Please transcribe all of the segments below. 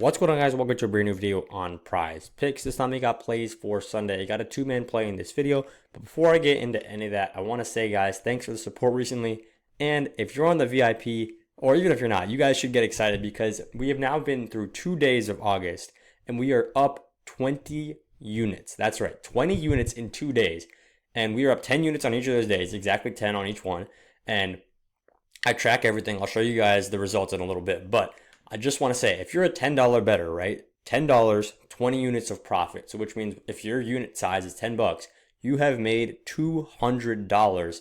What's going on, guys? Welcome to a brand new video on Prize Picks. This time we got plays for Sunday. I got a two-man play in this video. But before I get into any of that, I want to say, guys, thanks for the support recently. And if you're on the VIP, or even if you're not, you guys should get excited because we have now been through 2 days of August and we are up 20 units. That's right, 20 units in 2 days. And we are up 10 units on each of those days, exactly 10 on each one. And I track everything. I'll show you guys the results in a little bit. But I just want to say, if you're a $10 bettor, right? $10, 20 units of profit. So which means if your unit size is 10 bucks, you have made $200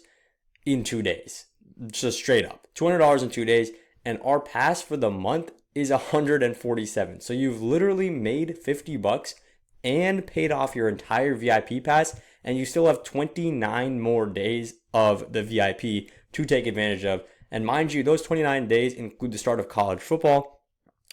in 2 days. Just straight up. $200 in 2 days. And our pass for the month is 147. So you've literally made 50 bucks and paid off your entire VIP pass, and you still have 29 more days of the VIP to take advantage of. And mind you, those 29 days include the start of college football,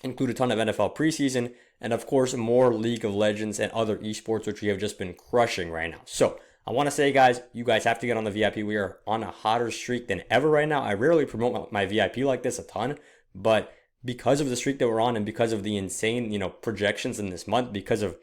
include a ton of NFL preseason, and of course, more League of Legends and other esports, which we have just been crushing right now. So I want to say, guys, you guys have to get on the VIP. We are on a hotter streak than ever right now. I rarely promote my VIP like this a ton, but because of the streak that we're on and because of the insane, projections in this month, because of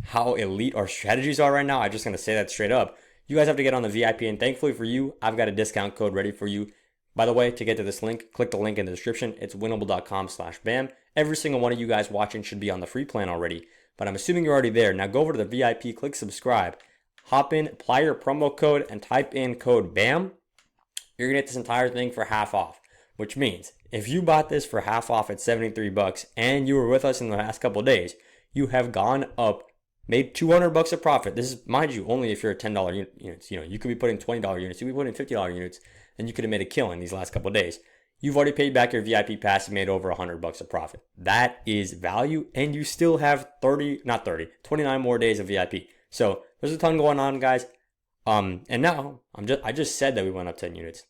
how elite our strategies are right now, I'm just going to say that straight up. You guys have to get on the VIP, and thankfully for you, I've got a discount code ready for you. By the way, to get to this link, click the link in the description. It's winnable.com/bam. Every single one of you guys watching should be on the free plan already, but I'm assuming you're already there. Now go over to the VIP, click subscribe, hop in, apply your promo code, and type in code BAM. You're going to get this entire thing for half off, which means if you bought this for half off at 73 bucks and you were with us in the last couple of days, you have gone up, made 200 bucks of profit. This is, mind you, only if you're a $10 units. You could be putting $20 units, you could be putting $50 units, and you could have made a killing these last couple of days. You've already paid back your VIP pass and made over 100 bucks of profit. That is value, and you still have 29 more days of VIP. So there's a ton going on, guys. And now I just said that we went up 10 units.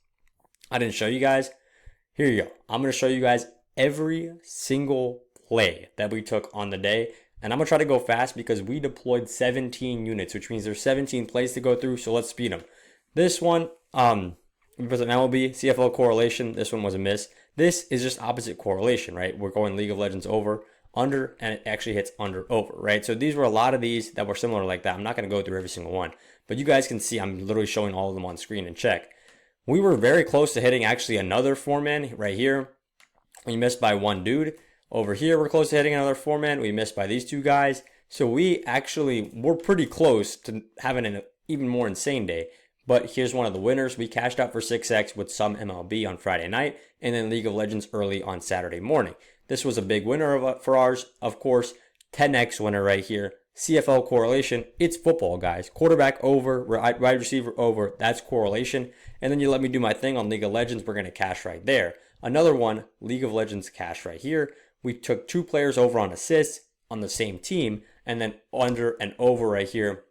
I didn't show you guys. Here you go. I'm going to show you guys every single play that we took on the day. And I'm going to try to go fast because we deployed 17 units, which means there's 17 plays to go through. So let's speed them. This one, because an MLB CFL correlation, this one was a miss. This is just opposite correlation, right? We're going League of Legends over, under, and it actually hits under, over, right? So these were a lot of these that were similar like that. I'm not going to go through every single one, but you guys can see I'm literally showing all of them on screen and check. We were very close to hitting actually another 4-man right here. We missed by one dude. Over here, we're close to hitting another 4-man. We missed by these two guys. So we actually were pretty close to having an even more insane day. But here's one of the winners. We cashed out for 6x with some MLB on Friday night and then League of Legends early on Saturday morning. This was a big winner for ours. Of course, 10x winner right here. CFL correlation. It's football, guys. Quarterback over, wide receiver over. That's correlation. And then you let me do my thing on League of Legends. We're going to cash right there. Another one, League of Legends cash right here. We took 2 players over on assists on the same team, and then under and over right here.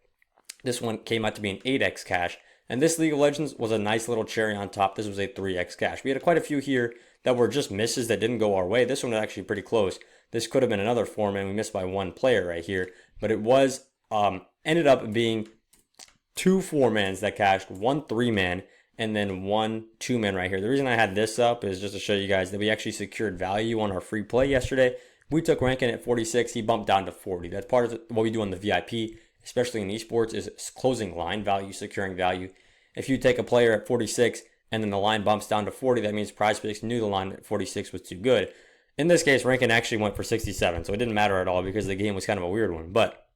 This one came out to be an 8x cash. And this League of Legends was a nice little cherry on top. This was a 3x cash. We had quite a few here that were just misses that didn't go our way. This one was actually pretty close. This could have been another 4-man. We missed by one player right here. But it was, ended up being 2 4-mans that cashed, 1 3-man, and then 1 2-man right here. The reason I had this up is just to show you guys that we actually secured value on our free play yesterday. We took Rankin at 46. He bumped down to 40. That's part of what we do on the VIP, especially in esports, is closing line value, securing value. If you take a player at 46 and then the line bumps down to 40, that means PrizePicks knew the line at 46 was too good. In this case, Rankin actually went for 67, so it didn't matter at all because the game was kind of a weird one. But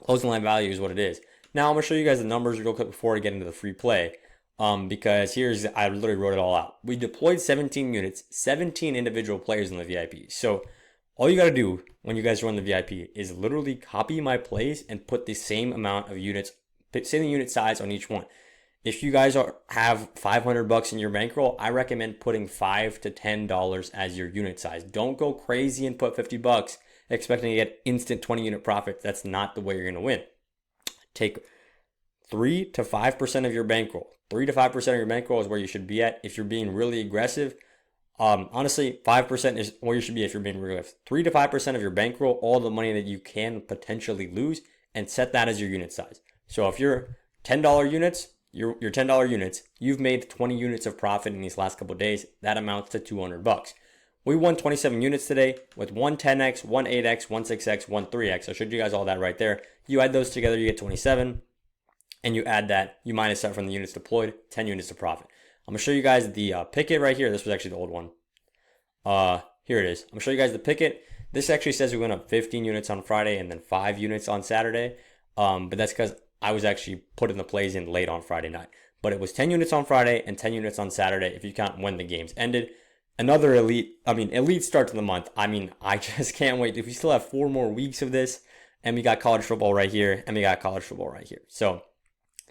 closing line value is what it is. Now I'm going to show you guys the numbers real quick before I get into the free play. Because I literally wrote it all out. We deployed 17 units, 17 individual players in the VIP. So all you got to do when you guys run the VIP is literally copy my plays and put the same amount of units, same unit size on each one. If you guys have 500 bucks in your bankroll, I recommend putting $5 to $10 as your unit size. Don't go crazy and put 50 bucks expecting to get instant 20 unit profits. That's not the way you're going to win. Take 3 to 5% of your bankroll. 3 to 5% of your bankroll is where you should be at if you're being really aggressive. Honestly, 5% is where you should be if you're being really aggressive. 3 to 5% of your bankroll, all the money that you can potentially lose, and set that as your unit size. So if you're $10 units, your $10 units, you've made 20 units of profit in these last couple of days. That amounts to 200 bucks. We won 27 units today with 1 10x, 1 8x, 1 6x, 1 3x. I showed you guys all that right there. You add those together, you get 27. And you add that, you minus that from the units deployed, 10 units to profit. I'm going to show you guys the picket right here. This was actually the old one. Here it is. I'm going to show you guys the picket. This actually says we went up 15 units on Friday and then 5 units on Saturday. But that's because I was actually putting the plays in late on Friday night. But it was 10 units on Friday and 10 units on Saturday if you count when the games ended. Another elite start to the month. I just can't wait. If we still have 4 more weeks of this, and we got college football right here, and we got college football right here. So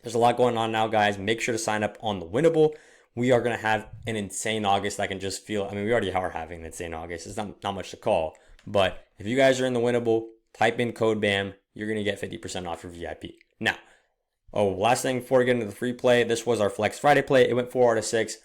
there's a lot going on now, guys. Make sure to sign up on the Winnable. We are going to have an insane August. I can just feel, we already are having an insane August. It's not much to call. But if you guys are in the Winnable, type in code BAM. You're going to get 50% off your VIP. Now, last thing before we get into the free play, this was our Flex Friday play. It went 4 out of 6.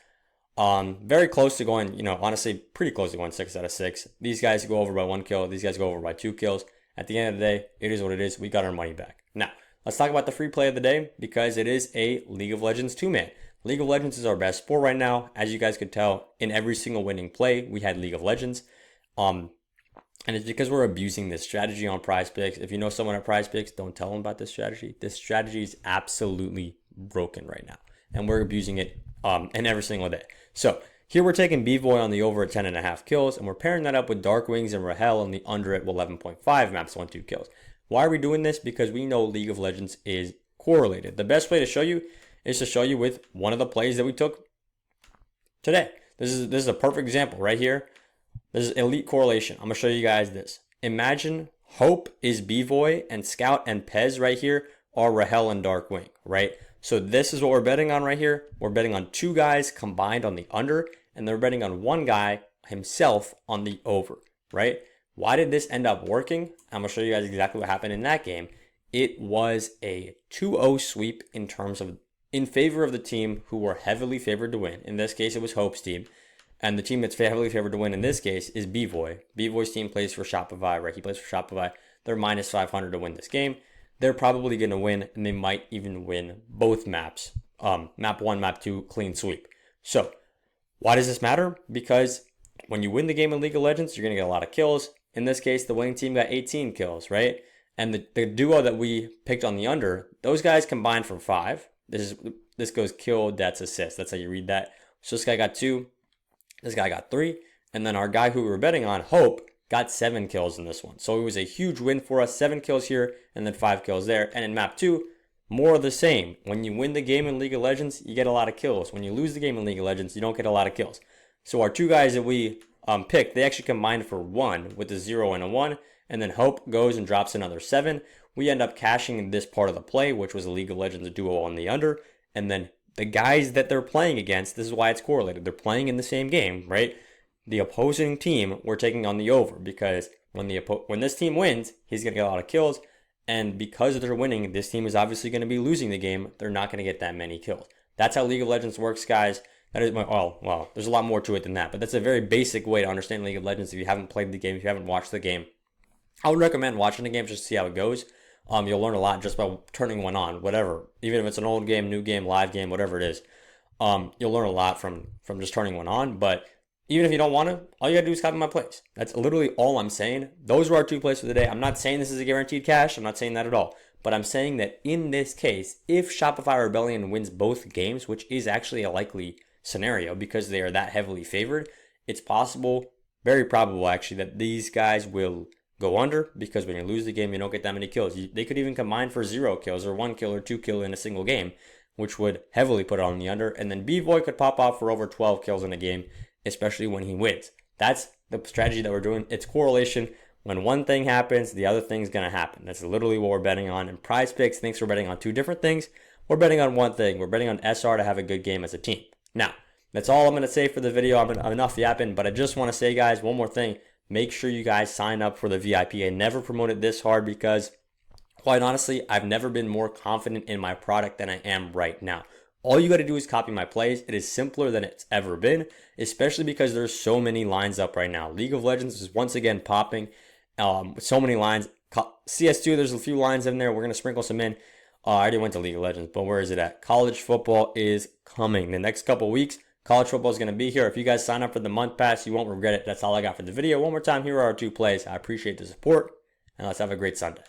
Very close to going, honestly, pretty close to going 6 out of 6. These guys go over by 1 kill. These guys go over by 2 kills. At the end of the day, it is what it is. We got our money back. Now, let's talk about the free play of the day because it is a League of Legends 2-man. League of Legends is our best sport right now. As you guys could tell, in every single winning play, we had League of Legends. And it's because we're abusing this strategy on PrizePicks. If you know someone at PrizePicks, don't tell them about this strategy. This strategy is absolutely broken right now. And we're abusing it in every single day. So here we're taking B-Voy on the over at 10.5 kills. And we're pairing that up with Dark Wings and Rahel on the under at 11.5 maps, 1-2 kills. Why are we doing this? Because we know League of Legends is correlated. The best way to show you is to show you with one of the plays that we took today. This is a perfect example right here. This is elite correlation. I'm going to show you guys this. Imagine Hope is B-Voy and Scout and Pez right here are Rahel and Dark Wing, right? So this is what we're betting on right here. We're betting on 2 guys combined on the under, and they're betting on 1 guy himself on the over, right? Why did this end up working? I'm going to show you guys exactly what happened in that game. It was a 2-0 sweep in favor of the team who were heavily favored to win. In this case, it was Hope's team. And the team that's heavily favored to win in this case is B-Voy. B-Voy's team plays for Shopify, right? He plays for Shopify. They're minus 500 to win this game. They're probably going to win, and they might even win both maps. Map 1, map 2, clean sweep. So why does this matter? Because when you win the game in League of Legends, you're going to get a lot of kills. In this case, the winning team got 18 kills, right? And the duo that we picked on the under, those guys combined for 5. This goes kill, deaths, assist. That's how you read that. So this guy got 2. This guy got 3. And then our guy who we were betting on, Hope, got 7 kills in this one. So it was a huge win for us. 7 kills here and then 5 kills there. And in map 2, more of the same. When you win the game in League of Legends, you get a lot of kills. When you lose the game in League of Legends, you don't get a lot of kills. So our 2 guys that we picked, they actually combined for 1 with a 0 and a 1. And then Hope goes and drops another 7. We end up cashing this part of the play, which was a League of Legends duo on the under. And then the guys that they're playing against, this is why it's correlated. They're playing in the same game, right? The opposing team, we're taking on the over because when this team wins, he's going to get a lot of kills. And because they're winning, this team is obviously going to be losing the game. They're not going to get that many kills. That's how League of Legends works, guys. That is well, there's a lot more to it than that. But that's a very basic way to understand League of Legends if you haven't played the game, if you haven't watched the game. I would recommend watching the game just to see how it goes. You'll learn a lot just by turning one on, whatever. Even if it's an old game, new game, live game, whatever it is. You'll learn a lot from just turning one on. But even if you don't want to, all you got to do is copy my plays. That's literally all I'm saying. Those were our 2 plays for the day. I'm not saying this is a guaranteed cash. I'm not saying that at all. But I'm saying that in this case, if Shopify Rebellion wins both games, which is actually a likely scenario because they are that heavily favored, it's possible, very probable actually, that these guys will go under because when you lose the game, you don't get that many kills. They could even combine for 0 kills or 1 kill or 2 kill in a single game, which would heavily put it on the under. And then B-Voy could pop off for over 12 kills in a game, especially when he wins. That's the strategy that we're doing. It's correlation. When one thing happens, the other thing's going to happen. That's literally what we're betting on. And PrizePicks thinks we're betting on 2 different things. We're betting on one thing. We're betting on SR to have a good game as a team. Now, that's all I'm going to say for the video. I'm enough yapping, but I just want to say, guys, one more thing. Make sure you guys sign up for the VIP. I never promoted this hard because, quite honestly, I've never been more confident in my product than I am right now. All you got to do is copy my plays. It is simpler than it's ever been, especially because there's so many lines up right now. League of Legends is once again popping with so many lines. CS2, there's a few lines in there. We're going to sprinkle some in. I already went to League of Legends, but where is it at? College football is coming. The next couple weeks, College football is going to be here. If you guys sign up for the month pass, you won't regret it. That's all I got for the video. One more time, here are our 2 plays. I appreciate the support, and let's have a great Sunday.